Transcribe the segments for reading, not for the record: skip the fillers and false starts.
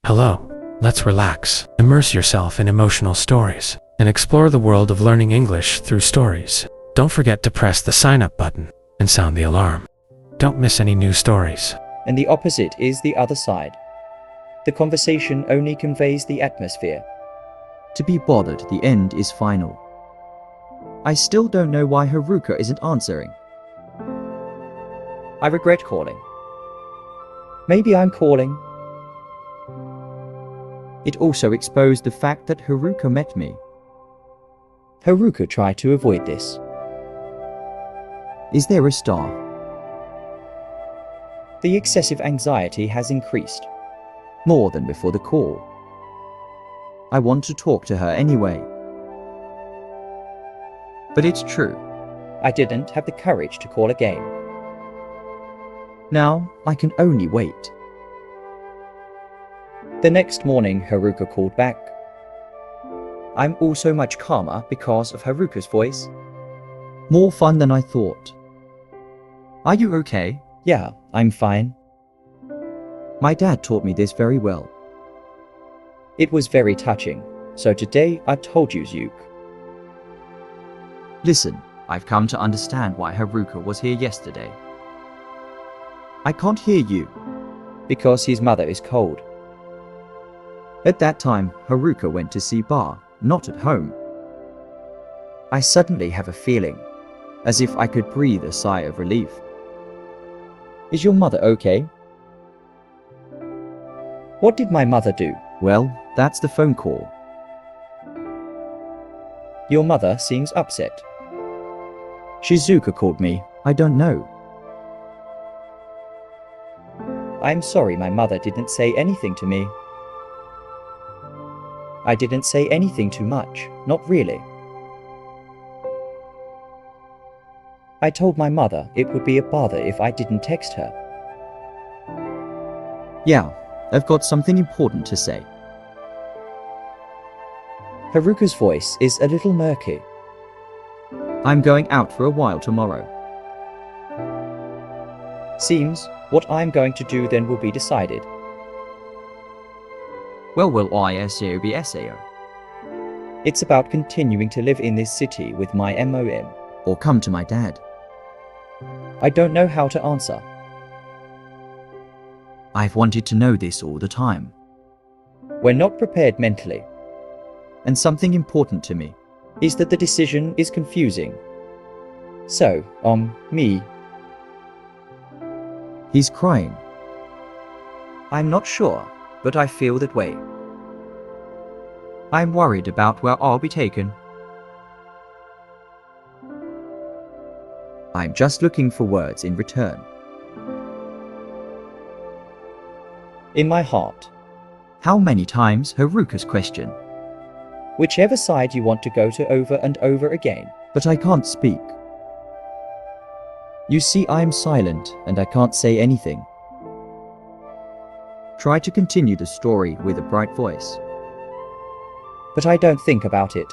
Hello, let's relax, immerse yourself in emotional stories, and explore the world of learning English through stories. Don't forget to press the sign up button and sound the alarm. Don't miss any new stories. And the opposite is the other side. The conversation only conveys the atmosphere. To be bothered, the end is final. I still don't know why Haruka isn't answering. I regret calling. Maybe I'm calling. It also exposed the fact that Haruka met me. Haruka tried to avoid this. Is there a star? The excessive anxiety has increased. More than before the call. I want to talk to her anyway. But it's true. I didn't have the courage to call again. Now I can only wait. The next morning, Haruka called back. I'm also much calmer because of Haruka's voice. More fun than I thought. Are you okay? Yeah, I'm fine. My dad taught me this very well. It was very touching, so today I told you, Zook. Listen, I've come to understand why Haruka was here yesterday. I can't hear you. Because his mother is cold. At that time, Haruka went to see Ba, not at home. I suddenly have a feeling, as if I could breathe a sigh of relief. Is your mother okay? What did my mother do? Well, that's the phone call. Your mother seems upset. Shizuka called me. I don't know. I'm sorry my mother didn't say anything to me. I didn't say anything too much, not really. I told my mother it would be a bother if I didn't text her. Yeah, I've got something important to say. Haruka's voice is a little murky. I'm going out for a while tomorrow. Seems what I'm going to do then will be decided. Well, will I SAO be SAO? It's about continuing to live in this city with my MOM. Or come to my dad. I don't know how to answer. I've wanted to know this all the time. We're not prepared mentally. And something important to me is that the decision is confusing. So, me. He's crying. I'm not sure, but I feel that way. I'm worried about where I'll be taken. I'm just looking for words in return. In my heart. How many times Haruka's question? Whichever side you want to go to over and over again. But I can't speak. You see, I'm silent and I can't say anything. Try to continue the story with a bright voice. But I don't think about it.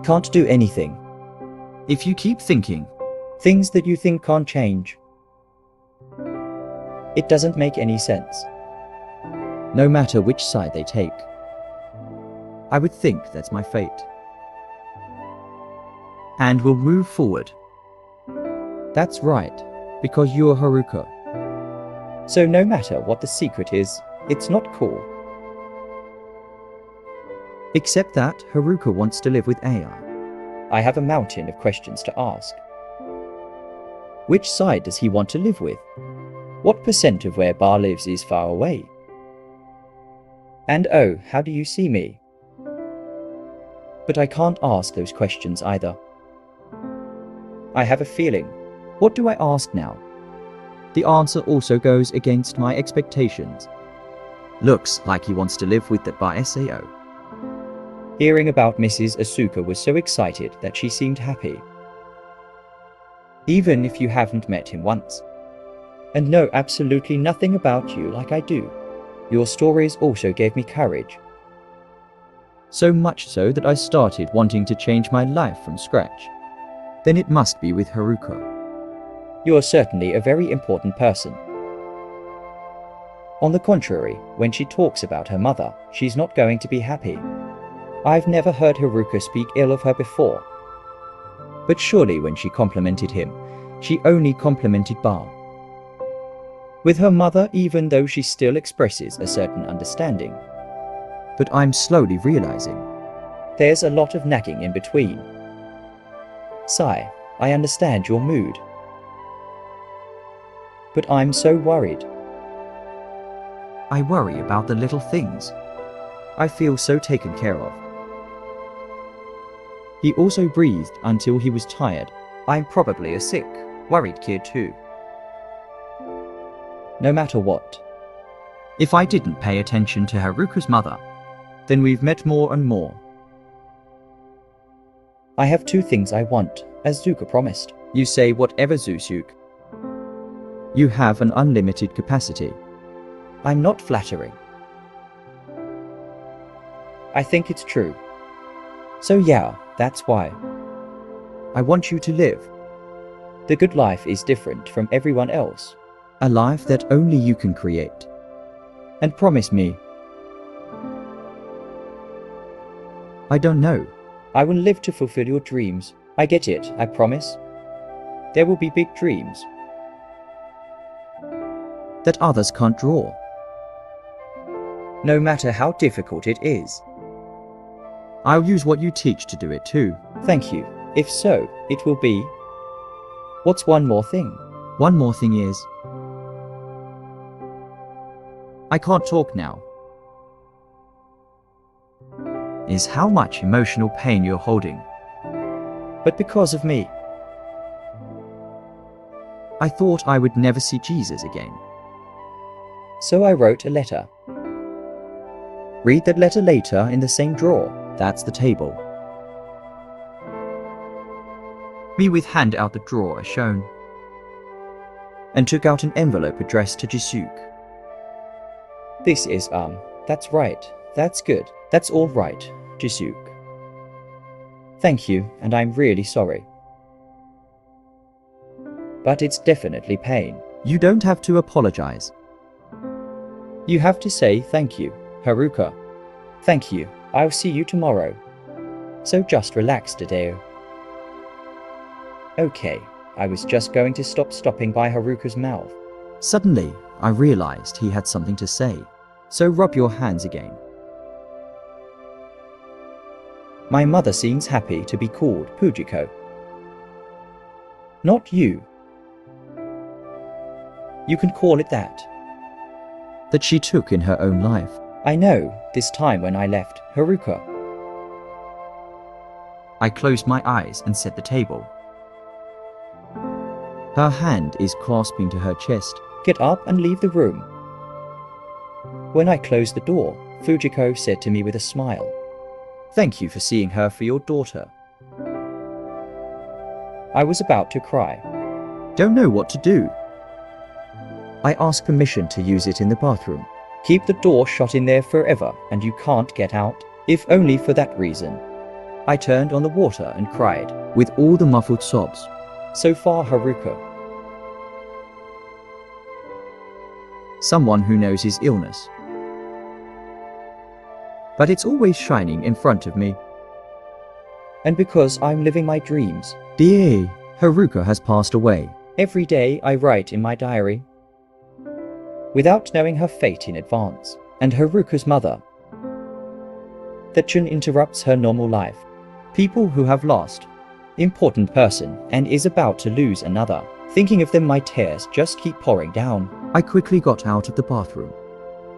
Can't do anything. If you keep thinking things that you think can't change, it doesn't make any sense. No matter which side they take. I would think that's my fate. And we'll move forward. That's right, because you're Haruka. So no matter what the secret is, it's not cool. Except that Haruka wants to live with AI. I have a mountain of questions to ask. Which side does he want to live with? What percent of where Ba lives is far away? And oh, how do you see me? But I can't ask those questions either. I have a feeling. What do I ask now? The answer also goes against my expectations. Looks like he wants to live with that Ba SAO. Hearing about Mrs. Asuka was so excited that she seemed happy. Even if you haven't met him once, and know absolutely nothing about you like I do, your stories also gave me courage. So much so that I started wanting to change my life from scratch. Then it must be with Haruka. You are certainly a very important person. On the contrary, when she talks about her mother, she's not going to be happy. I've never heard Haruka speak ill of her before. But surely when she complimented him, she only complimented Ba. With her mother, even though she still expresses a certain understanding. But I'm slowly realizing. There's a lot of nagging in between. Sai, I understand your mood. But I'm so worried. I worry about the little things. I feel so taken care of. He also breathed until he was tired. I'm probably a sick, worried kid too. No matter what. If I didn't pay attention to Haruka's mother, then we've met more and more. I have 2 things I want, as Zuka promised. You say whatever, Zusuk. You have an unlimited capacity. I'm not flattering. I think it's true. So yeah, that's why. I want you to live. The good life is different from everyone else. A life that only you can create. And promise me. I don't know. I will live to fulfill your dreams. I get it, I promise. There will be big dreams. That others can't draw. No matter how difficult it is. I'll use what you teach to do it too. Thank you. If so, it will be. What's one more thing? One more thing is. I can't talk now. Is how much emotional pain you're holding. But because of me. I thought I would never see Jesus again. So I wrote a letter. Read that letter later in the same drawer. That's the table. Me with hand out the drawer as shown. And took out an envelope addressed to Jisuk. This is, that's right. That's good. That's all right, Jisuk. Thank you, and I'm really sorry. But it's definitely pain. You don't have to apologize. You have to say thank you, Haruka. Thank you. I'll see you tomorrow. So just relax, Tadeo. Okay, I was just going to stop stopping by Haruka's mouth. Suddenly, I realized he had something to say. So rub your hands again. My mother seems happy to be called Fujiko. Not you. You can call it that. That she took in her own life. I know, this time when I left Haruka. I closed my eyes and set the table. Her hand is clasping to her chest. Get up and leave the room. When I closed the door, Fujiko said to me with a smile, "Thank you for seeing her for your daughter." I was about to cry. Don't know what to do. I asked permission to use it in the bathroom. Keep the door shut in there forever and you can't get out, if only for that reason. I turned on the water and cried, with all the muffled sobs. So far, Haruka. Someone who knows his illness. But it's always shining in front of me. And because I'm living my dreams. Dear, Haruka has passed away. Every day I write in my diary. Without knowing her fate in advance, and Haruka's mother. That Chun interrupts her normal life. People who have lost important person and is about to lose another. Thinking of them, my tears just keep pouring down. I quickly got out of the bathroom.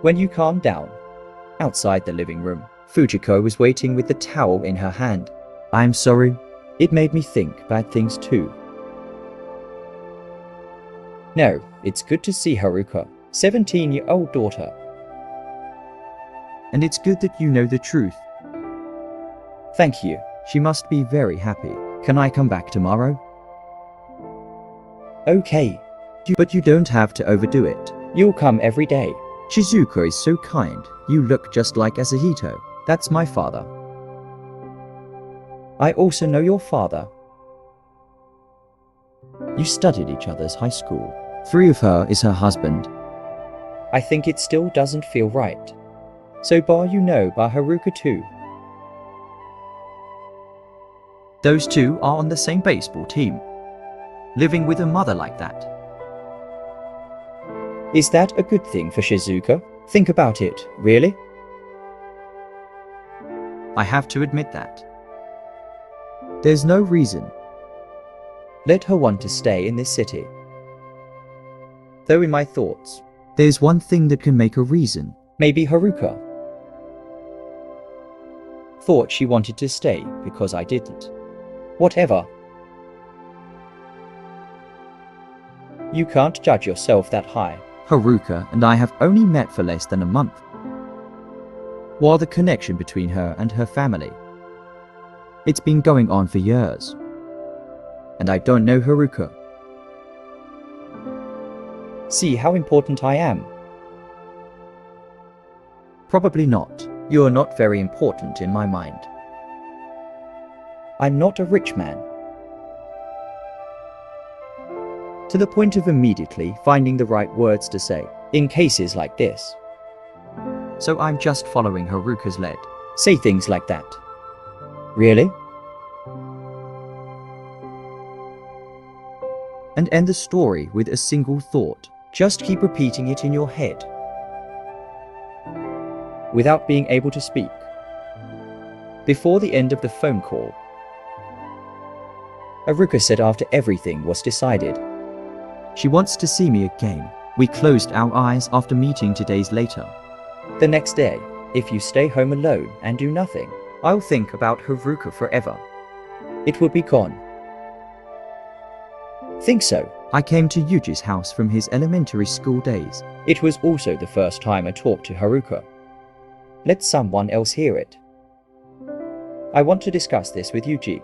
When you calmed down, outside the living room, Fujiko was waiting with the towel in her hand. I'm sorry. It made me think bad things too. No, it's good to see Haruka, 17-year-old daughter. And it's good that you know the truth. Thank you. She must be very happy. Can I come back tomorrow? Okay. But you don't have to overdo it. You'll come every day. Shizuka is so kind. You look just like Asahito. That's my father. I also know your father. You studied each other's high school. 3 of her is her husband. I think it still doesn't feel right. So Ba you know Ba Haruka too. Those two are on the same baseball team. Living with a mother like that. Is that a good thing for Shizuka? Think about it, really? I have to admit that. There's no reason. Let her want to stay in this city. Though in my thoughts, There's one thing that can make a reason. maybe Haruka thought she wanted to stay because I didn't. Whatever. You can't judge yourself that high. Haruka and I have only met for less than a month. While the connection between her and her family, it's been going on for years. And I don't know Haruka. See how important I am. Probably not. You're not very important in my mind. I'm not a rich man. To the point of immediately finding the right words to say, in cases like this. So I'm just following Haruka's lead. Say things like that. Really? And end the story with a single thought. Just keep repeating it in your head. Without being able to speak. Before the end of the phone call, Haruka said after everything was decided. She wants to see me again. We closed our eyes after meeting 2 days later. The next day, if you stay home alone and do nothing, I'll think about Haruka forever. It will be gone. Think so. I came to Yuji's house from his elementary school days. It was also the first time I talked to Haruka. Let someone else hear it. I want to discuss this with Yuji.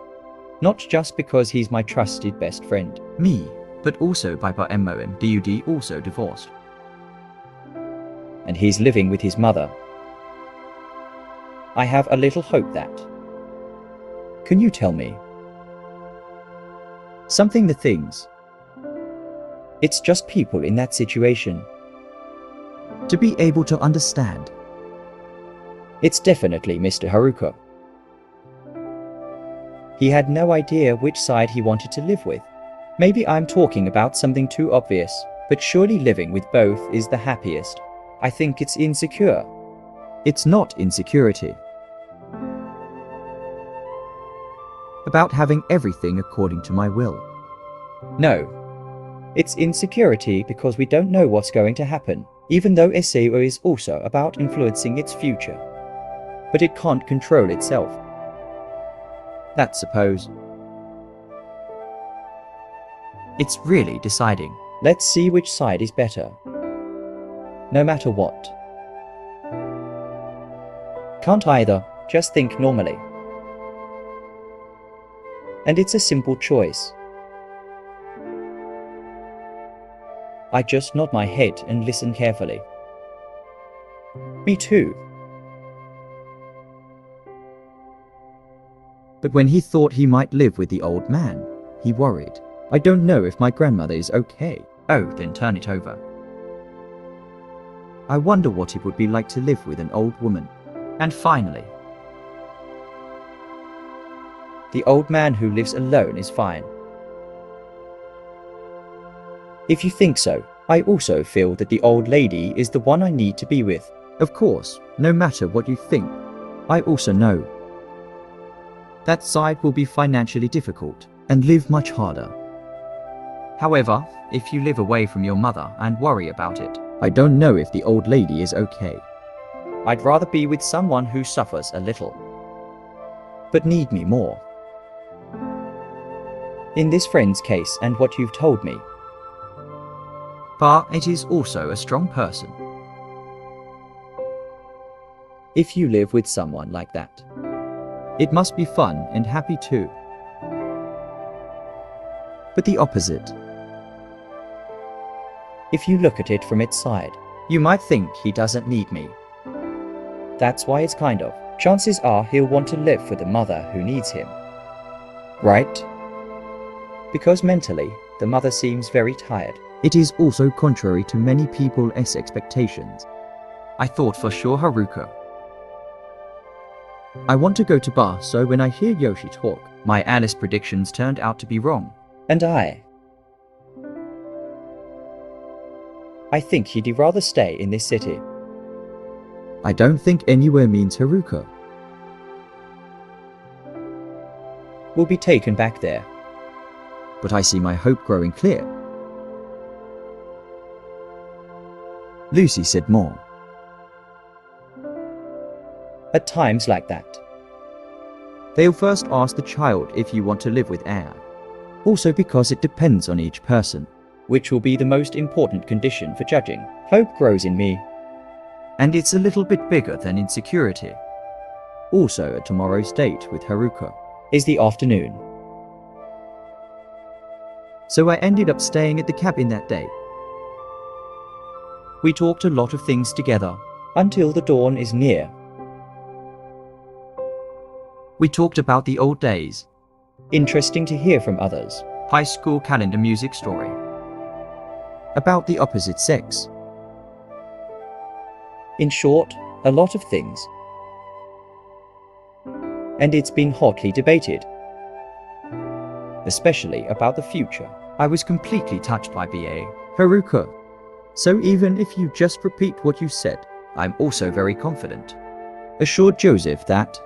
Not just because he's my trusted best friend. Me, but also Piper Emmo and Dud also divorced. And he's living with his mother. I have a little hope that. Can you tell me? Something the things. It's just people in that situation. To be able to understand. It's definitely Mr. Haruka. He had no idea which side he wanted to live with. Maybe I'm talking about something too obvious, but surely living with both is the happiest. I think it's insecure. It's not insecurity. About having everything according to my will. No. It's insecurity because we don't know what's going to happen, even though SEO is also about influencing its future. But it can't control itself. That's suppose. It's really deciding. Let's see which side is better. No matter what. Can't either, just think normally. And it's a simple choice. I just nod my head and listen carefully. Me too. But when he thought he might live with the old man, he worried. I don't know if my grandmother is okay. Oh, then turn it over. I wonder what it would be like to live with an old woman. And finally, the old man who lives alone is fine. If you think so, I also feel that the old lady is the one I need to be with. Of course, no matter what you think, I also know that side will be financially difficult and live much harder. However, if you live away from your mother and worry about it, I don't know if the old lady is okay. I'd rather be with someone who suffers a little, but need me more. In this friend's case and what you've told me. But it is also a strong person. If you live with someone like that, it must be fun and happy too. But the opposite. If you look at it from its side, you might think he doesn't need me. That's why it's kind of. Chances are he'll want to live for the mother who needs him. Right? Because mentally, the mother seems very tired. It is also contrary to many people's expectations. I thought for sure Haruka. I want to go to bar, so when I hear Yoshi talk, my Alice predictions turned out to be wrong. And I think he'd rather stay in this city. I don't think anywhere means Haruka. We'll be taken back there. But I see my hope growing clear. Lucy said more. At times like that. They'll first ask the child if you want to live with AI. Also because it depends on each person. Which will be the most important condition for judging. Hope grows in me. And it's a little bit bigger than insecurity. Also at tomorrow's date with Haruka is the afternoon. So I ended up staying at the cabin that day. We talked a lot of things together. Until the dawn is near. We talked about the old days. Interesting to hear from others. High school calendar music story. About the opposite sex. In short, a lot of things. And it's been hotly debated. Especially about the future. I was completely touched by BA Haruka. So even if you just repeat what you said, I'm also very confident. Assured Joseph that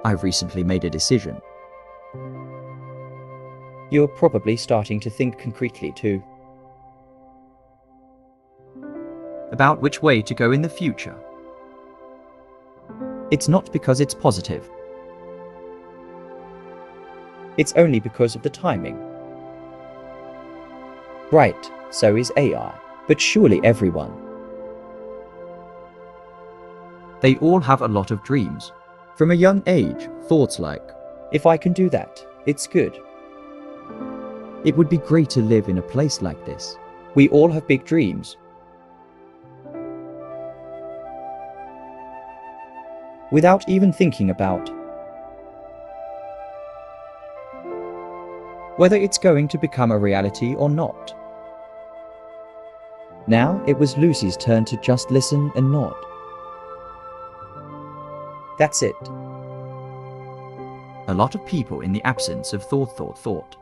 I've recently made a decision. You're probably starting to think concretely too. About which way to go in the future. It's not because it's positive. It's only because of the timing. Right, so is AI. But surely everyone. They all have a lot of dreams. From a young age, thoughts like, if I can do that, it's good. It would be great to live in a place like this. We all have big dreams. Without even thinking about whether it's going to become a reality or not. Now it was Lucy's turn to just listen and nod. That's it. A lot of people in the absence of thought.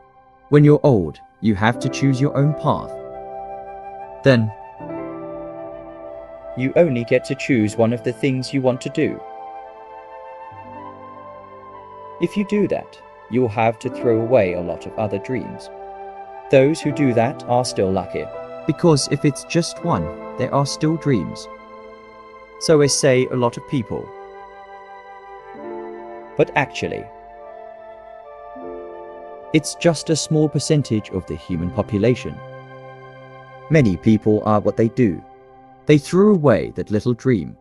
When you're old, you have to choose your own path. Then, you only get to choose one of the things you want to do. If you do that, you'll have to throw away a lot of other dreams. Those who do that are still lucky. Because if it's just one, there are still dreams. So I say a lot of people. But actually, it's just a small percentage of the human population. Many people are what they do. They threw away that little dream.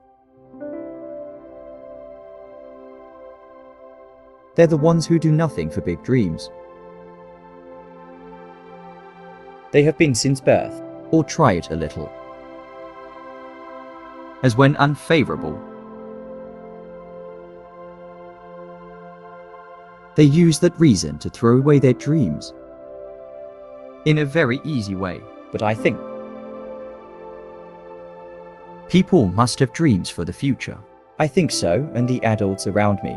They're the ones who do nothing for big dreams. They have been since birth. Or try it a little. As when unfavorable. They use that reason to throw away their dreams. In a very easy way. But I think people must have dreams for the future. I think so, and the adults around me.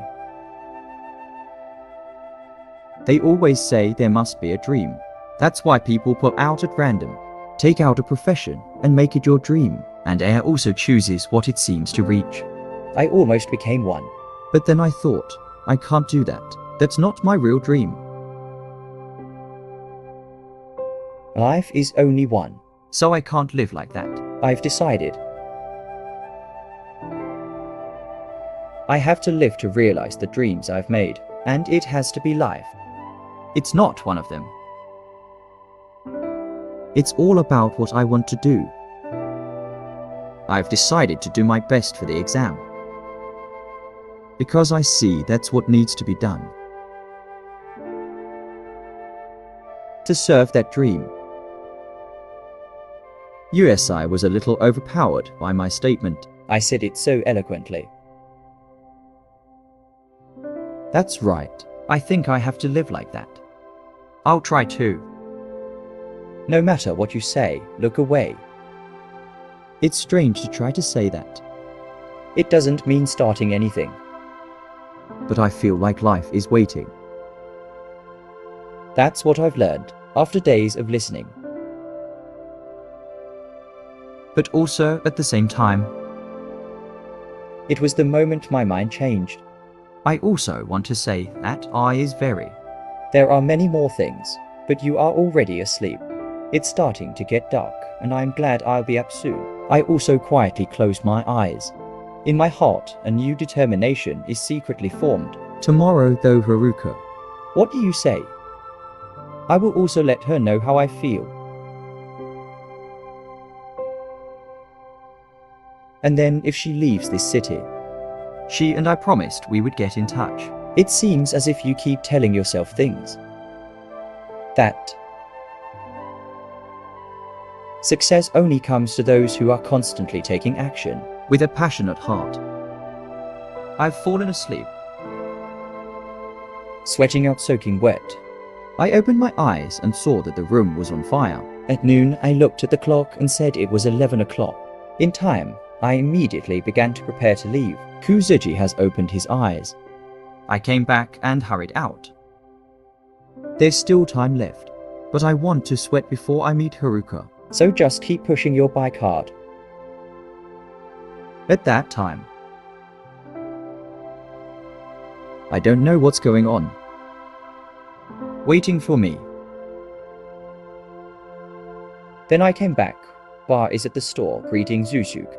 They always say there must be a dream. That's why people pull out at random. Take out a profession and make it your dream. And air also chooses what it seems to reach. I almost became one. But then I thought, I can't do that. That's not my real dream. Life is only one. So I can't live like that. I've decided. I have to live to realize the dreams I've made, and it has to be life. It's not one of them. It's all about what I want to do. I've decided to do my best for the exam. Because I see that's what needs to be done. To serve that dream. USI was a little overpowered by my statement. I said it so eloquently. That's right. I think I have to live like that. I'll try too. No matter what you say, look away. It's strange to try to say that, It doesn't mean starting anything. but I feel like life is waiting. That's what I've learned after days of listening. But also, at the same time, It was the moment my mind changed. I also want to say that I is very. There are many more things, but you are already asleep. It's starting to get dark, and I'm glad I'll be up soon. I also quietly closed my eyes. In my heart, a new determination is secretly formed. Tomorrow, though, Haruka. What do you say? I will also let her know how I feel. And then, if she leaves this city, She and I promised we would get in touch. it seems as if you keep telling yourself things. That success only comes to those who are constantly taking action. With a passionate heart. I've fallen asleep. Sweating out soaking wet. I opened my eyes and saw that the room was on fire. At noon, I looked at the clock and said it was 11 o'clock. In time, I immediately began to prepare to leave. Kuzuji has opened his eyes. I came back and hurried out. There's still time left, but I want to sweat before I meet Haruka. So just keep pushing your bike hard. At that time, I don't know what's going on. Waiting for me. Then I came back. Bar is at the store greeting Zusuk.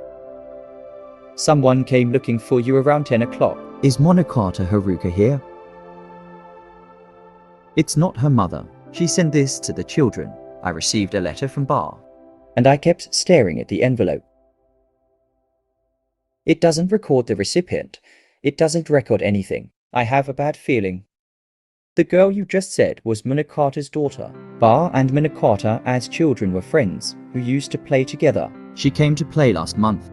Someone came looking for you around 10 o'clock. Is Monokata Haruka here? It's not her mother. She sent this to the children. I received a letter from Bar. And I kept staring at the envelope. It doesn't record the recipient. It doesn't record anything. I have a bad feeling. The girl you just said was Monokata's daughter. Bar and Monokata as children were friends who used to play together. She came to play last month,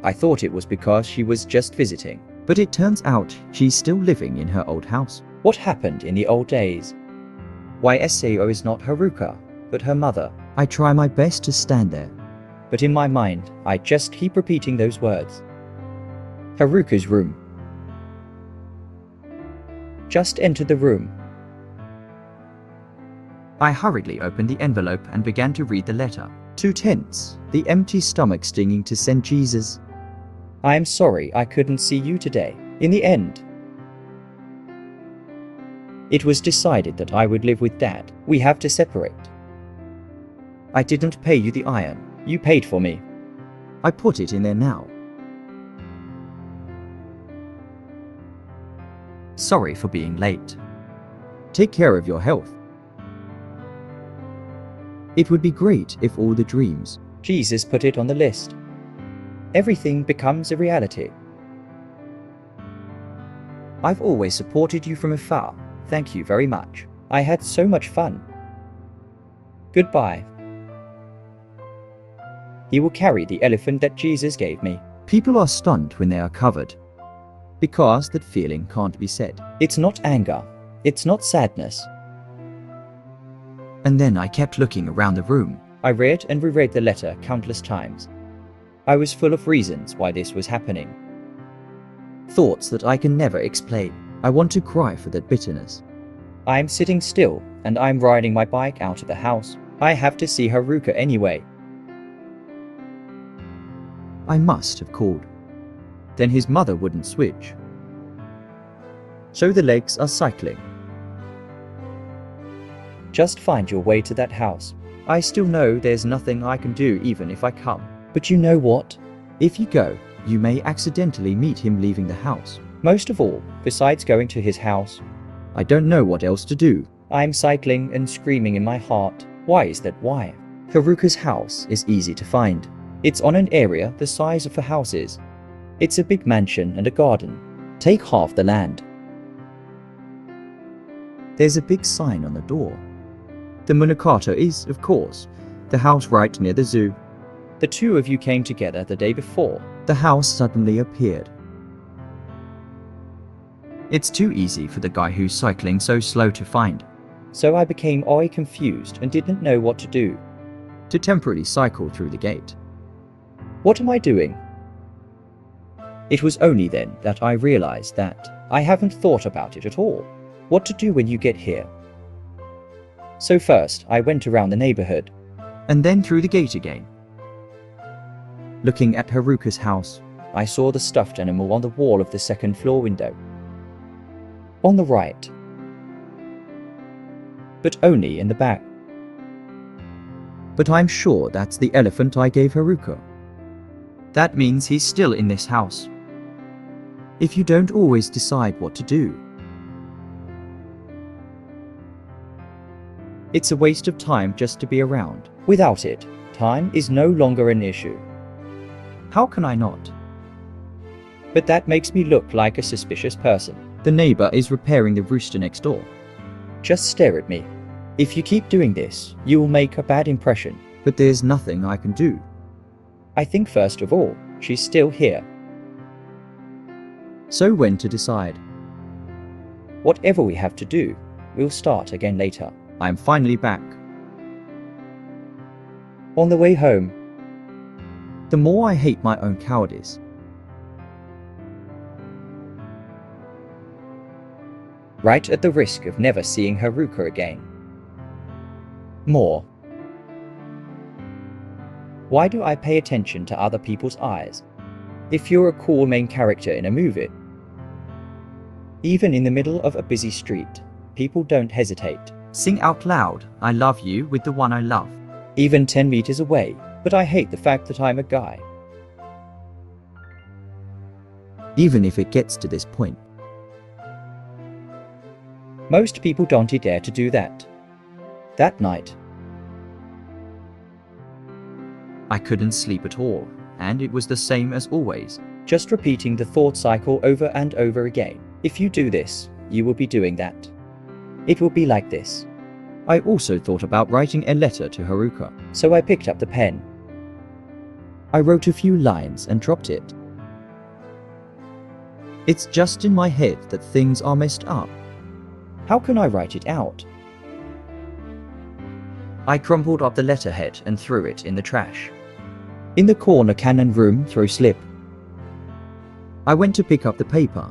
I thought it was because she was just visiting. but it turns out she's still living in her old house. What happened in the old days? Why Sao is not Haruka, but her mother. I try my best to stand there. But in my mind, I just keep repeating those words. Haruka's room. Just enter the room. I hurriedly opened the envelope and began to read the letter. Too tense, the empty stomach stinging to send Jesus. I am sorry I couldn't see you today. In the end, it was decided that I would live with Dad. We have to separate. I didn't pay you the iron. You paid for me. I put it in there now. Sorry for being late. Take care of your health. It would be great if all the dreams. Jesus put it on the list. Everything becomes a reality. I've always supported you from afar. Thank you very much. I had so much fun. Goodbye. He will carry the elephant that Jesus gave me. People are stunned when they are covered, because that feeling can't be said. It's not anger. It's not sadness. And then I kept looking around the room. I read and reread the letter countless times. I was full of reasons why this was happening. Thoughts that I can never explain. I want to cry for that bitterness. I am sitting still and I'm riding my bike out of the house. I have to see Haruka anyway. I must have called. Then his mother wouldn't switch. So the legs are cycling. Just find your way to that house. I still know there's nothing I can do even if I come. But you know what? If you go, you may accidentally meet him leaving the house. Most of all, besides going to his house, I don't know what else to do. I'm cycling and screaming in my heart. Why is that why? Haruka's house is easy to find. It's on an area the size of the houses. It's a big mansion and a garden. Take half the land. There's a big sign on the door. The Monokata is, of course, the house right near the zoo. The two of you came together the day before. The house suddenly appeared. It's too easy for the guy who's cycling so slow to find. so I became confused and didn't know what to do. To temporarily cycle through the gate. What am I doing? It was only then that I realized that I haven't thought about it at all. What to do when you get here. So first, I went around the neighborhood. And then through the gate again. Looking at Haruka's house, I saw the stuffed animal on the wall of the second floor window. On the right. But only in the back. but I'm sure that's the elephant I gave Haruka. That means he's still in this house. If you don't always decide what to do, it's a waste of time just to be around. Without it, time is no longer an issue. how can I not? But that makes me look like a suspicious person. The neighbor is repairing the rooster next door. Just stare at me. If you keep doing this, you will make a bad impression. But there's nothing I can do. I think first of all, she's still here. So when to decide? Whatever we have to do, we'll start again later. I'm finally back. On the way home, The more I hate my own cowardice. right at the risk of never seeing Haruka again. More. Why do I pay attention to other people's eyes? If you're a cool main character in a movie, even in the middle of a busy street, people don't hesitate. Sing out loud, I love you with the one I love. Even 10 meters away, but I hate the fact that I'm a guy. Even if it gets to this point. Most people don't dare to do that. That night, I couldn't sleep at all, and it was the same as always. just repeating the thought cycle over and over again. If you do this, you will be doing that. It will be like this. I also thought about writing a letter to Haruka. So I picked up the pen. I wrote a few lines and dropped it. It's just in my head that things are messed up. How can I write it out? I crumpled up the letterhead and threw it in the trash. In the corner cannon room, throw slip. I went to pick up the paper.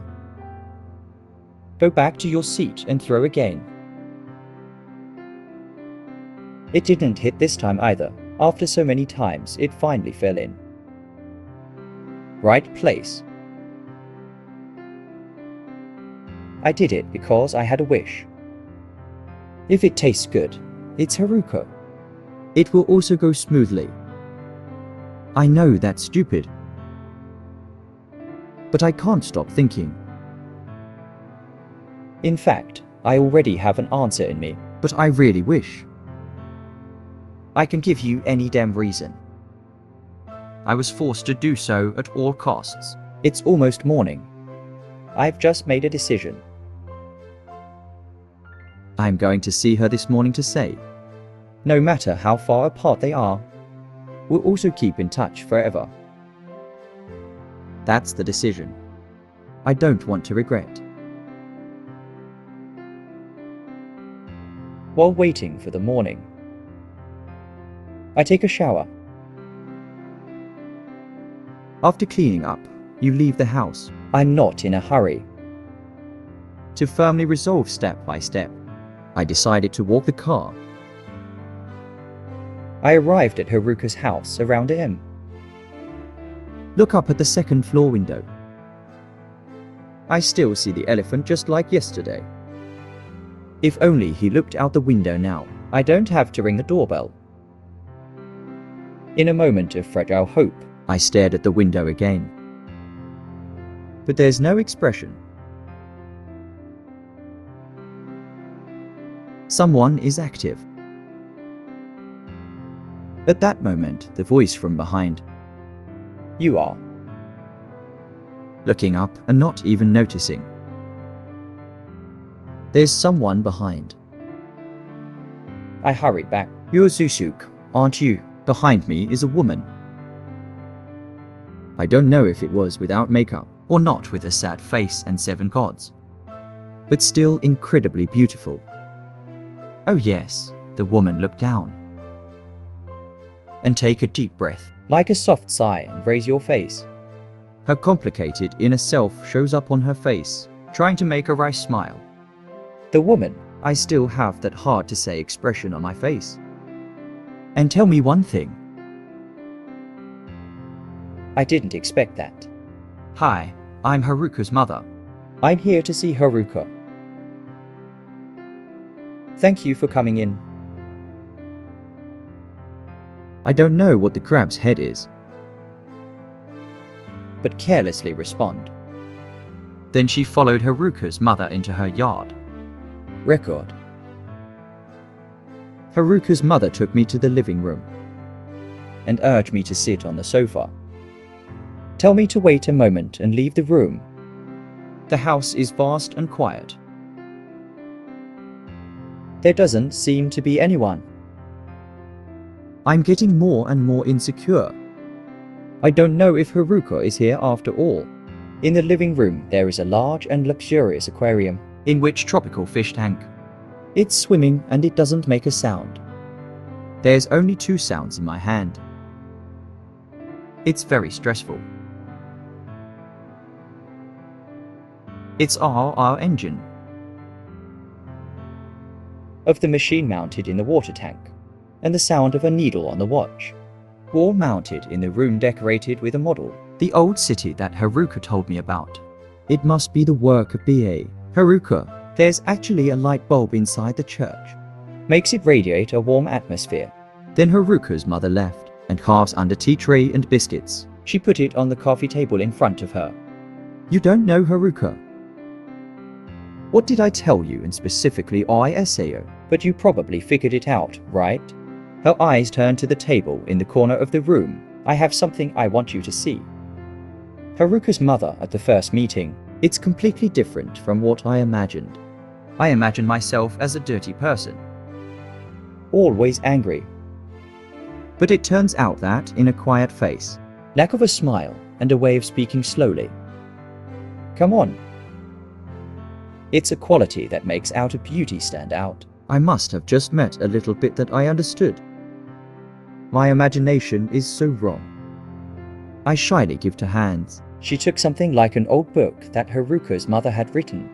Go back to your seat and throw again. It didn't hit this time either. After so many times, it finally fell in. Right place. I did it because I had a wish. If it tastes good, it's Haruka. It will also go smoothly. I know that's stupid. But I can't stop thinking. In fact, I already have an answer in me. But I really wish. I can give you any damn reason. I was forced to do so at all costs. It's almost morning. I've just made a decision. I'm going to see her this morning to say, No matter how far apart they are, we'll also keep in touch forever. that's the decision. I don't want to regret. While waiting for the morning, I take a shower. After cleaning up, you leave the house I'm not in a hurry. to firmly resolve step by step. I decided to walk the car. I arrived at Haruka's house around AM. Look up at the second floor window. I still see the elephant just like yesterday. If only he looked out the window now. I don't have to ring the doorbell. In a moment of fragile hope, I stared at the window again. But there's no expression. Someone is active. At that moment, the voice from behind, you are. looking up and not even noticing. There's someone behind. I hurried back. You're Zusuk, aren't you? Behind me is a woman. I don't know if it was without makeup or not with a sad face and 7 gods, but still incredibly beautiful. Oh yes, the woman looked down. And take a deep breath. Like a soft sigh and raise your face. Her complicated inner self shows up on her face, trying to make a wry smile. The woman. I still have that hard to say expression on my face. And tell me one thing. I didn't expect that. Hi, I'm Haruka's mother. I'm here to see Haruka. Thank you for coming in. I don't know what the crab's head is. But carelessly respond. Then she followed Haruka's mother into her yard. Record. Haruka's mother took me to the living room. And urged me to sit on the sofa. Tell me to wait a moment and leave the room. The house is vast and quiet. There doesn't seem to be anyone. I'm getting more and more insecure. I don't know if Haruka is here after all. In the living room there is a large and luxurious aquarium. In which tropical fish tank? It's swimming and it doesn't make a sound. There's only 2 sounds in my hand. It's very stressful. It's our engine. Of the machine mounted in the water tank, and the sound of a needle on the watch. Wall mounted in the room decorated with a model. The old city that Haruka told me about. It must be the work of BA. Haruka, there's actually a light bulb inside the church. Makes it radiate a warm atmosphere. Then Haruka's mother left, and carves under tea tray and biscuits. She put it on the coffee table in front of her. You don't know Haruka? What did I tell you in specifically ISAO? But you probably figured it out, right? Her eyes turned to the table in the corner of the room. I have something I want you to see. Haruka's mother at the first meeting. It's completely different from what I imagined. I imagine myself as a dirty person. Always angry. But it turns out that in a quiet face. Lack of a smile and a way of speaking slowly. Come on. It's a quality that makes outer beauty stand out. I must have just met a little bit that I understood. My imagination is so wrong. I shyly give her hands. She took something like an old book that Haruka's mother had written.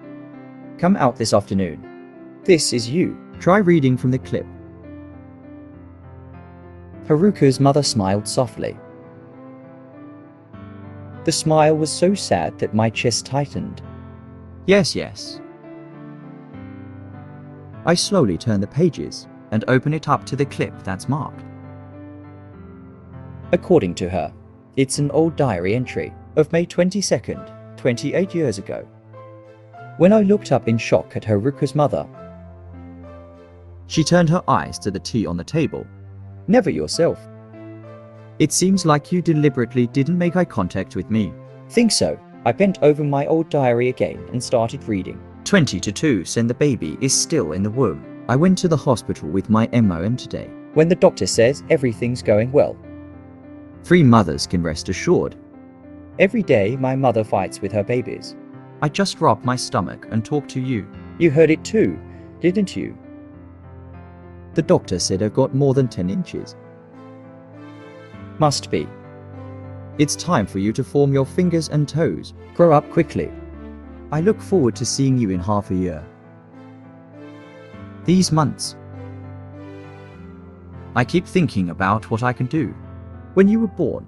Come out this afternoon. This is you. Try reading from the clip. Haruka's mother smiled softly. The smile was so sad that my chest tightened. Yes, yes. I slowly turn the pages and open it up to the clip that's marked. According to her, it's an old diary entry of May 22nd, 28 years ago. When I looked up in shock at Haruka's mother, she turned her eyes to the tea on the table. Never yourself. It seems like you deliberately didn't make eye contact with me. Think so. I bent over my old diary again and started reading. 20 to 2 and the baby is still in the womb. I went to the hospital with my MOM today. When the doctor says everything's going well. 3 mothers can rest assured. Every day my mother fights with her babies. I just rubbed my stomach and talked to you. You heard it too, didn't you? The doctor said I've got more than 10 inches. Must be. It's time for you to form your fingers and toes. Grow up quickly. I look forward to seeing you in half a year. These months, I keep thinking about what I can do when you were born.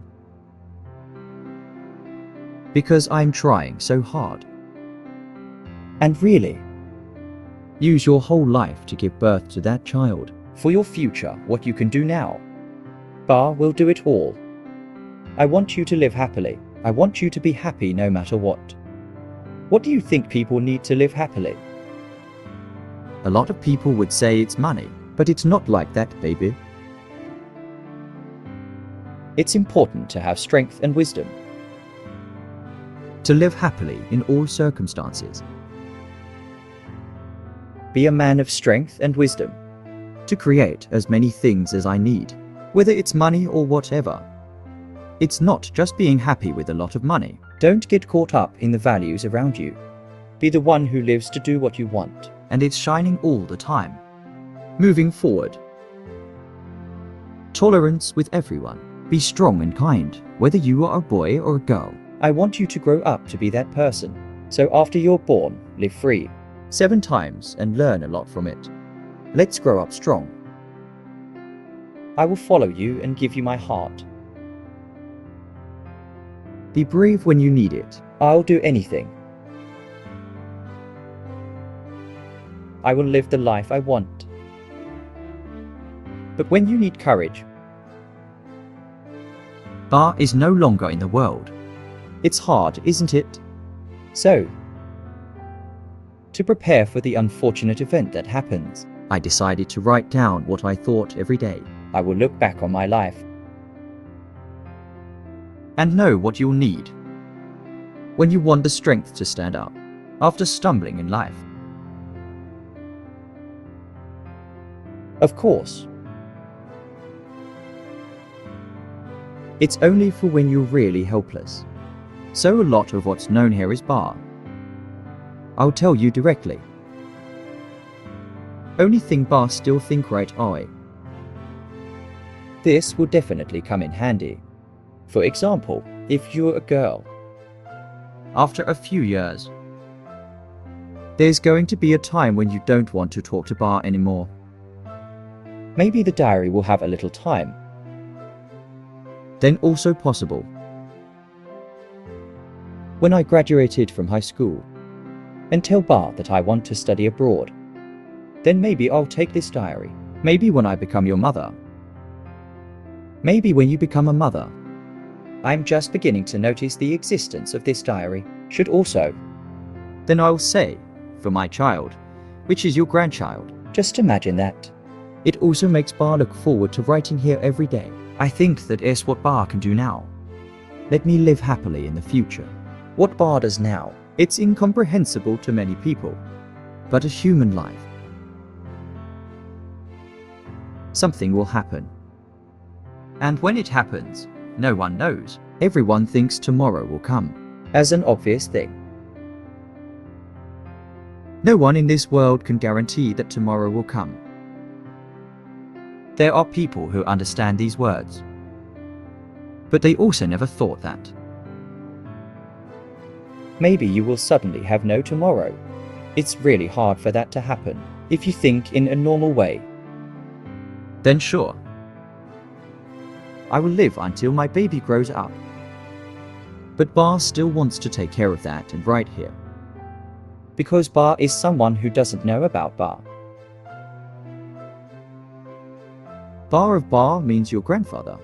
Because I'm trying so hard. And really, use your whole life to give birth to that child. For your future, what you can do now. Bar will do it all. I want you to live happily. I want you to be happy no matter what. What do you think people need to live happily? A lot of people would say it's money, but it's not like that, baby. It's important to have strength and wisdom. To live happily in all circumstances. Be a man of strength and wisdom. To create as many things as I need, whether it's money or whatever. It's not just being happy with a lot of money. Don't get caught up in the values around you. Be the one who lives to do what you want. And it's shining all the time. Moving forward. Tolerance with everyone. Be strong and kind, whether you are a boy or a girl. I want you to grow up to be that person. So after you're born, live free. 7 times and learn a lot from it. Let's grow up strong. I will follow you and give you my heart. Be brave when you need it. I'll do anything. I will live the life I want. But when you need courage, Bar is no longer in the world. It's hard, isn't it? so, to prepare for the unfortunate event that happens, I decided to write down what I thought every day. I will look back on my life. And know what you'll need when you want the strength to stand up after stumbling in life. Of course, It's only for when you're really helpless. So a lot of what's known here is Bar. I'll tell you directly. Only thing Bar still think right eye. this will definitely come in handy. For example, if you're a girl, After a few years, there's going to be a time when you don't want to talk to Bar anymore. maybe the diary will have a little time. Then also possible. When I graduated from high school, and tell Bar that I want to study abroad, then maybe I'll take this diary. Maybe when I become your mother. Maybe when you become a mother. I'm just beginning to notice the existence of this diary. Should also, Then I'll say, for my child, which is your grandchild. just imagine that. It also makes Bar look forward to writing here every day. I think that is what Bar can do now. Let me live happily in the future. What Bar does now, It's incomprehensible to many people, but a human life. Something will happen. And when it happens, no one knows. Everyone thinks tomorrow will come. as an obvious thing. No one in this world can guarantee that tomorrow will come. There are people who understand these words, but they also never thought that. Maybe you will suddenly have no tomorrow. It's really hard for that to happen if you think in a normal way. Then sure, I will live until my baby grows up. But Bar still wants to take care of that and write here. Because Bar is someone who doesn't know about Bar. Bar of Bar means your grandfather.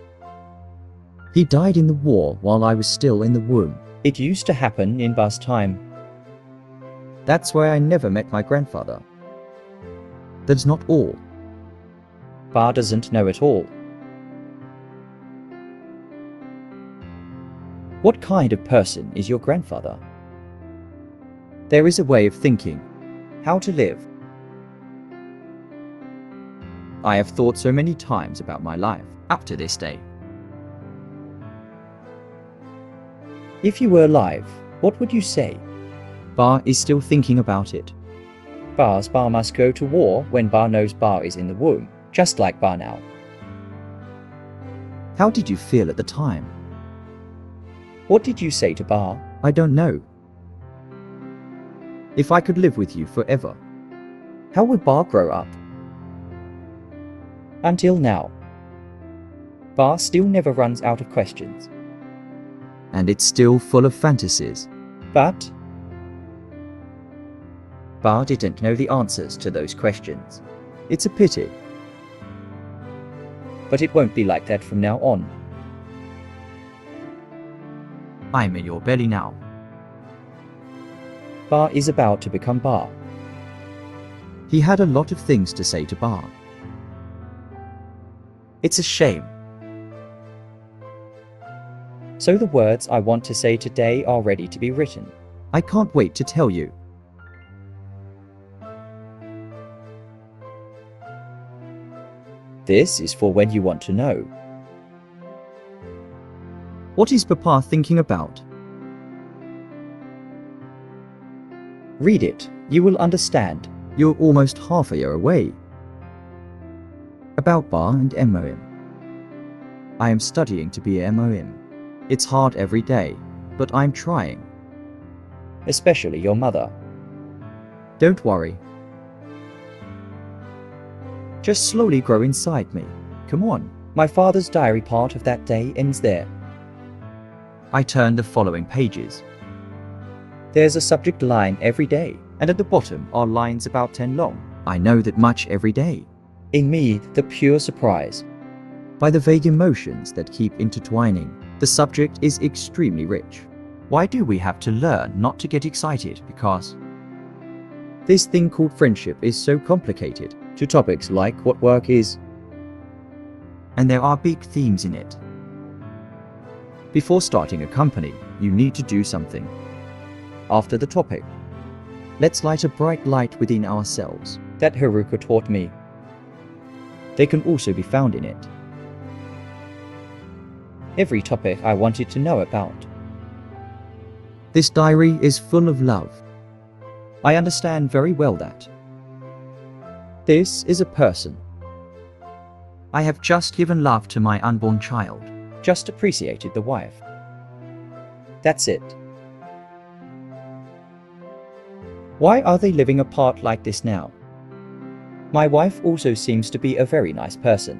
He died in the war while I was still in the womb. It used to happen in Bar's time. That's why I never met my grandfather. That's not all. Bar doesn't know it all. What kind of person is your grandfather? There is a way of thinking. How to live? I have thought so many times about my life up to this day. If you were alive, what would you say? Bar is still thinking about it. Bar must go to war when Bar knows Bar is in the womb, just like Bar now. How did you feel at the time? What did you say to Bar? I don't know. If I could live with you forever. How would Bar grow up? Until now, Bar still never runs out of questions. And it's still full of fantasies. But Bar didn't know the answers to those questions. It's a pity. But it won't be like that from now on. I'm in your belly now. Bar is about to become Bar. He had a lot of things to say to Bar. It's a shame. So the words I want to say today are ready to be written. I can't wait to tell you. This is for when you want to know. What is Papa thinking about? Read it, you will understand. You're almost half a year away. About bar and MOM. I am studying to be a MOM. It's hard every day, but I'm trying. Especially your mother. Don't worry. Just slowly grow inside me. Come on. My father's diary part of that day ends there. I turn the following pages. There's a subject line every day. And at the bottom are lines about 10 long. I know that much every day. In me, the pure surprise. By the vague emotions that keep intertwining, the subject is extremely rich. Why do we have to learn not to get excited? Because this thing called friendship is so complicated, to topics like what work is. And there are big themes in it. Before starting a company, you need to do something. After the topic, let's light a bright light within ourselves. That Haruka taught me. They can also be found in it. Every topic I wanted to know about. This diary is full of love. I understand very well that. This is a person. I have just given love to my unborn child. Just appreciated the wife. That's it. Why are they living apart like this now? My wife also seems to be a very nice person.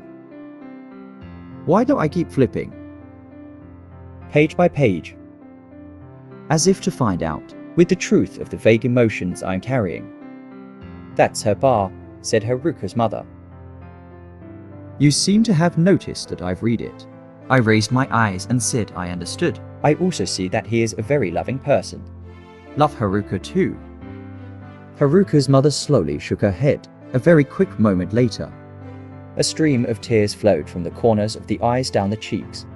Why do I keep flipping? Page by page. As if to find out. With the truth of the vague emotions I'm carrying. That's her bar, said Haruka's mother. You seem to have noticed that I've read it. I raised my eyes and said I understood. I also see that he is a very loving person. Love Haruka too. Haruka's mother slowly shook her head. A very quick moment later, a stream of tears flowed from the corners of the eyes down the cheeks.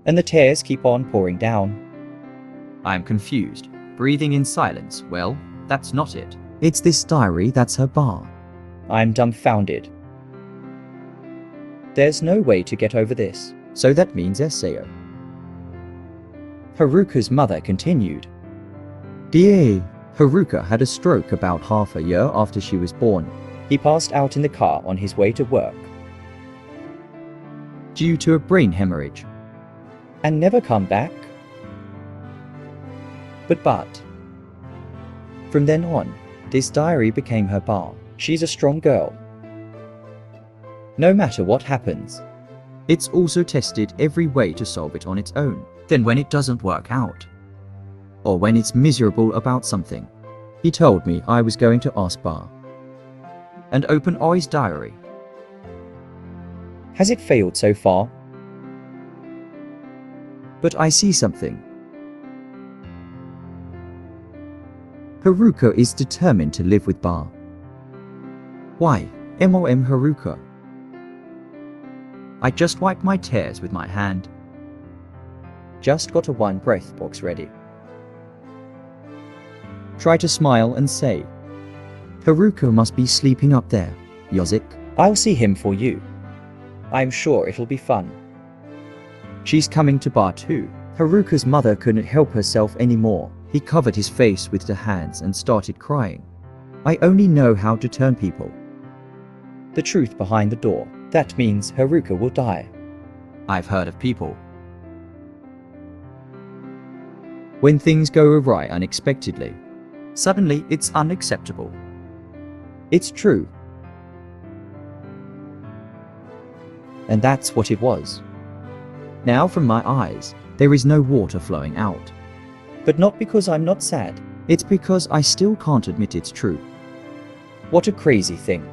And the tears keep on pouring down. I am confused, breathing in silence. Well, that's not it. It's this diary that's her bar. I'm dumbfounded. There's no way to get over this. So that means SAO. Haruka's mother continued. Dear, Haruka had a stroke about half a year after she was born. He passed out in the car on his way to work. Due to a brain hemorrhage. And never come back? But. From then on, this diary became her bar. She's a strong girl. No matter what happens. It's also tested every way to solve it on its own. Then when it doesn't work out, or when it's miserable about something, he told me I was going to ask Bar and open Oi's diary. Has it failed so far? But I see something. Haruka is determined to live with Bar. Why, MOM Haruka? I just wiped my tears with my hand. Just got a one breath box ready. Try to smile and say, Haruka must be sleeping up there, Yozik. I'll see him for you. I'm sure it'll be fun. She's coming to Bar too. Haruka's mother couldn't help herself anymore. He covered his face with the hands and started crying. I only know how to turn people. The truth behind the door. That means Haruka will die. I've heard of people. When things go awry unexpectedly, suddenly it's unacceptable. It's true. And that's what it was. Now from my eyes, there is no water flowing out. But not because I'm not sad. It's because I still can't admit it's true. What a crazy thing.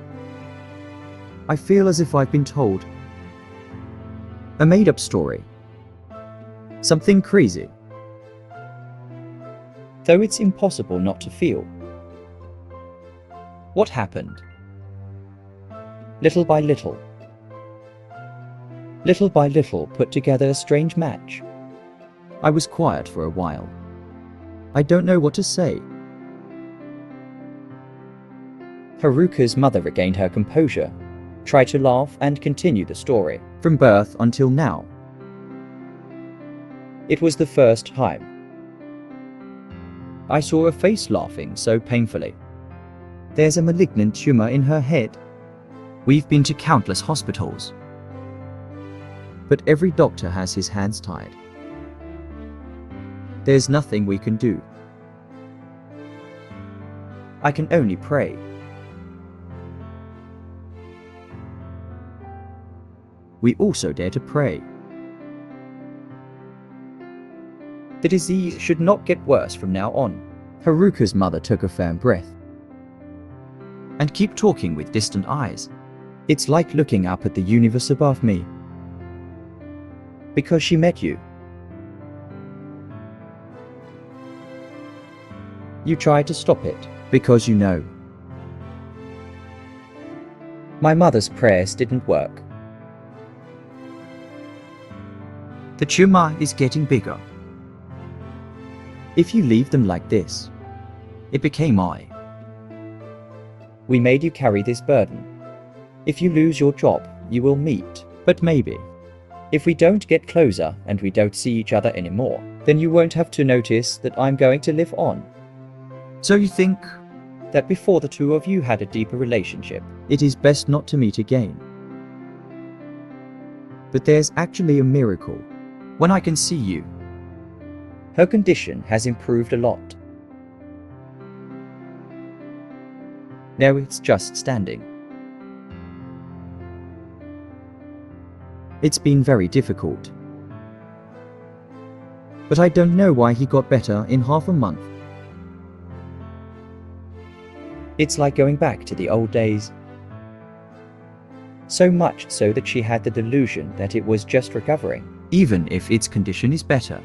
I feel as if I've been told a made-up story. Something crazy. Though it's impossible not to feel. What happened? Little by little put together a strange match. I was quiet for a while. I don't know what to say. Haruka's mother regained her composure, tried to laugh and continue the story. From birth until now. It was the first time I saw a face laughing so painfully. There's a malignant tumor in her head. We've been to countless hospitals, but every doctor has his hands tied. There's nothing we can do. I can only pray. We also dare to pray. The disease should not get worse from now on. Haruka's mother took a firm breath. And keep talking with distant eyes. It's like looking up at the universe above me. Because she met you. You tried to stop it, because you know. My mother's prayers didn't work. The tumor is getting bigger. If you leave them like this, it became I. We made you carry this burden. If you lose your job, you will meet, but maybe. If we don't get closer and we don't see each other anymore, then you won't have to notice that I'm going to live on. So you think that before the two of you had a deeper relationship, it is best not to meet again. But there's actually a miracle when I can see you. Her condition has improved a lot. Now it's just standing. It's been very difficult. But I don't know why he got better in half a month. It's like going back to the old days. So much so that she had the delusion that it was just recovering, even if its condition is better.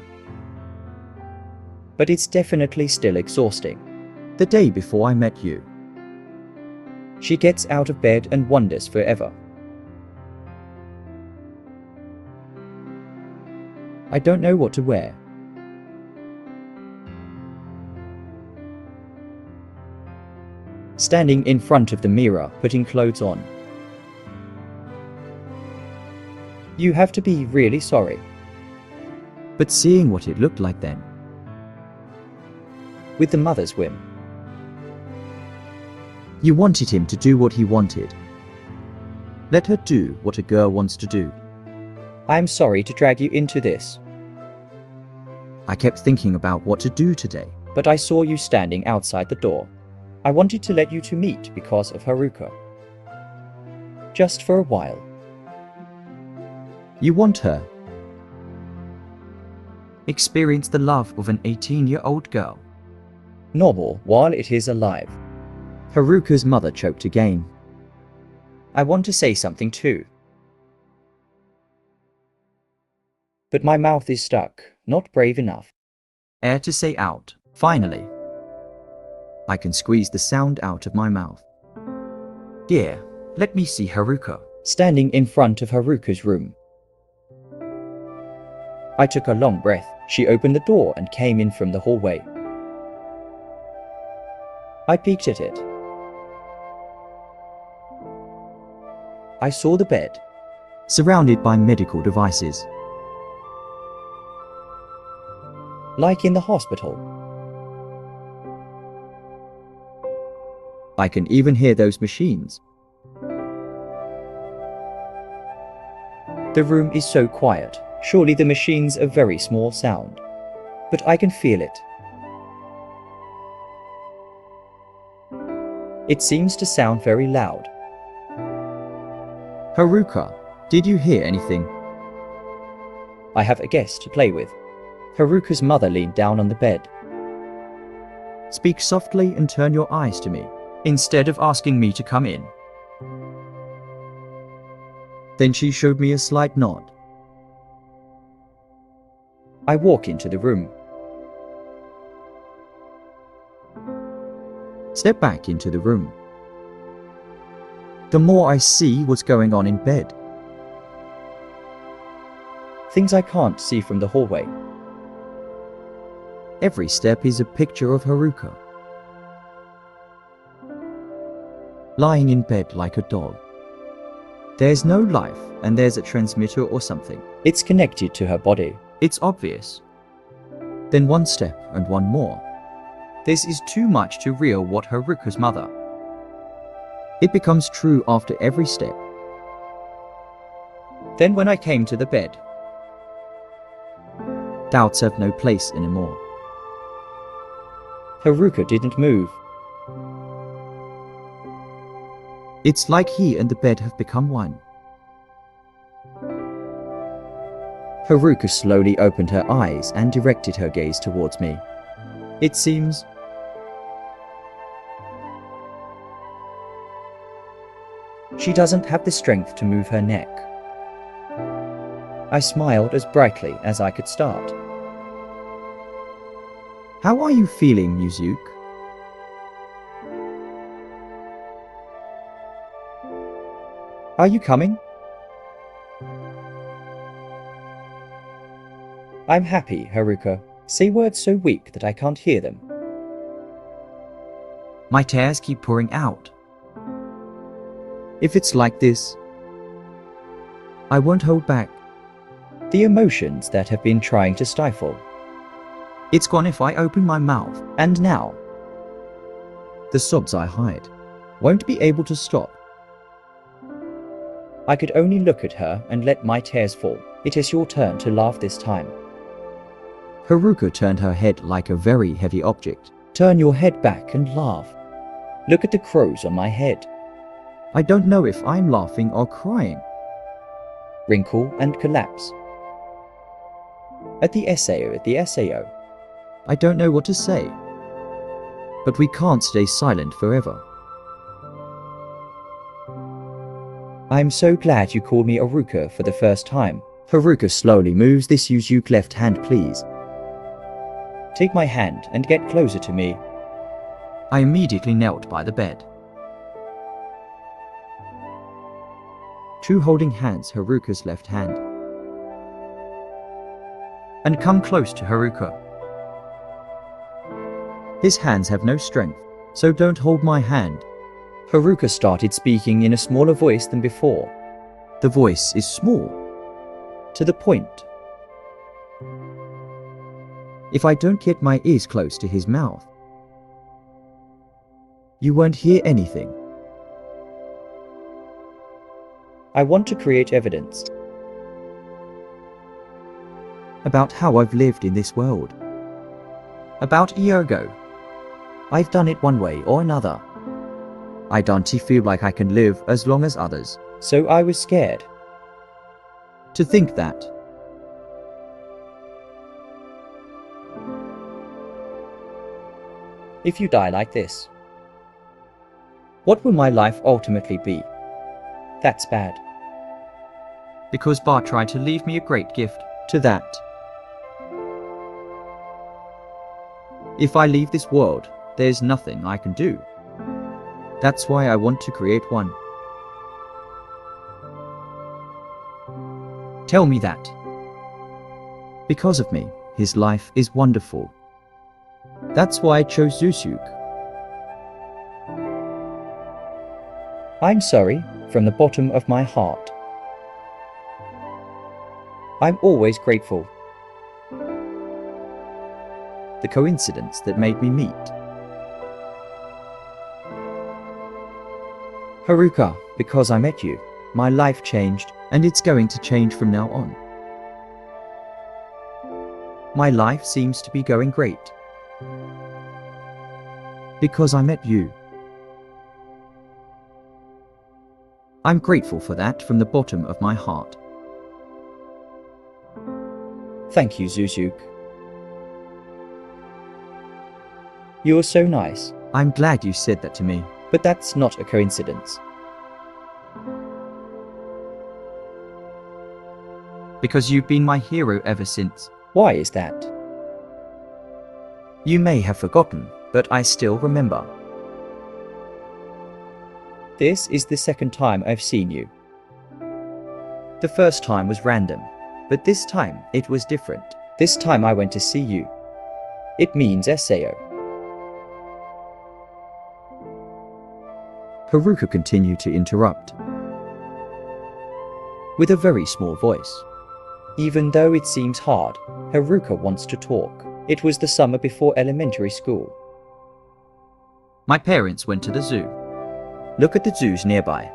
But it's definitely still exhausting. The day before I met you, she gets out of bed and wonders forever. I don't know what to wear. Standing in front of the mirror, putting clothes on. You have to be really sorry. But seeing what it looked like then, with the mother's whim. You wanted him to do what he wanted. Let her do what a girl wants to do. I'm sorry to drag you into this. I kept thinking about what to do today, but I saw you standing outside the door. I wanted to let you two meet because of Haruka. Just for a while. You want her. Experience the love of an 18-year-old girl. Normal while it is alive. Haruka's mother choked again. I want to say something too. But my mouth is stuck, not brave enough. Air to say out, finally. I can squeeze the sound out of my mouth. Dear, let me see Haruka. Standing in front of Haruka's room. I took a long breath. She opened the door and came in from the hallway. I peeked at it. I saw the bed, surrounded by medical devices. Like in the hospital. I can even hear those machines. The room is so quiet. Surely the machines are very small sound. But I can feel it. It seems to sound very loud. Haruka, did you hear anything? I have a guest to play with. Haruka's mother leaned down on the bed. Speak softly and turn your eyes to me, instead of asking me to come in. Then she showed me a slight nod. I walk into the room. Step back into the room. The more I see what's going on in bed. Things I can't see from the hallway. Every step is a picture of Haruka. Lying in bed like a doll. There's no life and there's a transmitter or something. It's connected to her body. It's obvious. Then one step and one more. This is too much to reel what Haruka's mother. It becomes true after every step. Then when I came to the bed, doubts have no place anymore. Haruka didn't move. It's like he and the bed have become one. Haruka slowly opened her eyes and directed her gaze towards me. It seems she doesn't have the strength to move her neck. I smiled as brightly as I could start. How are you feeling, Yuzuki? Are you coming? I'm happy, Haruka. Say words so weak that I can't hear them. My tears keep pouring out. If it's like this, I won't hold back. The emotions that have been trying to stifle. It's gone if I open my mouth. And now, The sobs I hide won't be able to stop. I could only look at her and let my tears fall. It is your turn to laugh this time. Haruka turned her head like a very heavy object. Turn your head back and laugh. Look at the crows on my head. I don't know if I'm laughing or crying. Wrinkle and collapse. At the SAO. I don't know what to say. But we can't stay silent forever. I'm so glad you called me Haruka for the first time. Haruka slowly moves this Yuzuki left hand, please. Take my hand and get closer to me. I immediately knelt by the bed. Two holding hands Haruka's left hand. And come close to Haruka. His hands have no strength, so don't hold my hand. Haruka started speaking in a smaller voice than before. The voice is small. To the point. If I don't get my ears close to his mouth, you won't hear anything. I want to create evidence about how I've lived in this world. About a year ago, I've done it one way or another. I don't feel like I can live as long as others. So I was scared to think that if you die like this, what will my life ultimately be? That's bad. Because Bar tried to leave me a great gift. To that, if I leave this world, there's nothing I can do. That's why I want to create one. Tell me that. Because of me, his life is wonderful. That's why I chose Yuzuki. I'm sorry from the bottom of my heart. I'm always grateful. The coincidence that made me meet Haruka, because I met you, my life changed, and it's going to change from now on. My life seems to be going great. Because I met you. I'm grateful for that from the bottom of my heart. Thank you, Yuzuki. You're so nice. I'm glad you said that to me. But that's not a coincidence. Because you've been my hero ever since. Why is that? You may have forgotten, but I still remember. This is the second time I've seen you. The first time was random, but this time it was different. This time I went to see you. It means SAO. Haruka continued to interrupt, with a very small voice. Even though it seems hard, Haruka wants to talk. It was the summer before elementary school. My parents went to the zoo. Look at the zoos nearby.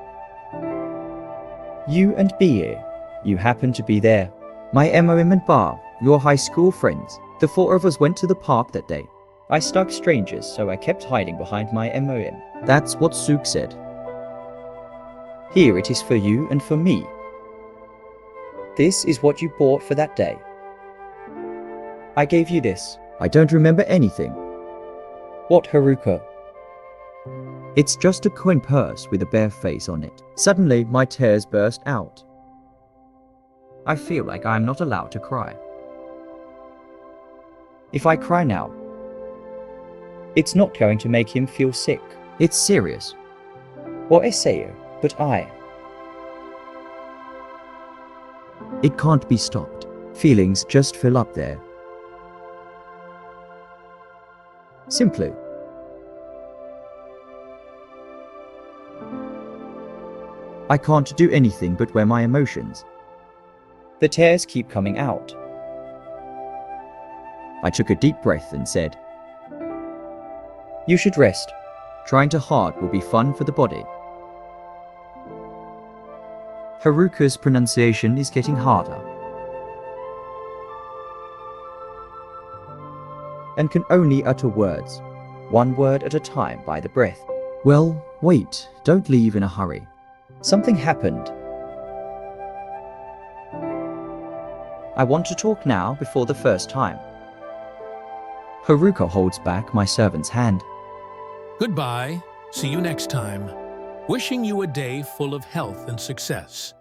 You and Bie, you happen to be there. My MOM and Bar, your high school friends. The four of us went to the park that day. I stuck strangers, so I kept hiding behind my MOM. That's what Sook said. Here it is for you and for me. This is what you bought for that day. I gave you this. I don't remember anything. What, Haruka? It's just a coin purse with a bare face on it. Suddenly, my tears burst out. I feel like I am not allowed to cry. If I cry now, it's not going to make him feel sick. It's serious. Or Esayo, but I. It can't be stopped. Feelings just fill up there. Simply. I can't do anything but wear my emotions. The tears keep coming out. I took a deep breath and said, You should rest. Trying too hard will be fun for the body. Haruka's pronunciation is getting harder. And can only utter words, One word at a time by the breath. Well, wait, don't leave in a hurry. Something happened. I want to talk now before the first time. Haruka holds back my servant's hand. Goodbye. See you next time. Wishing you a day full of health and success.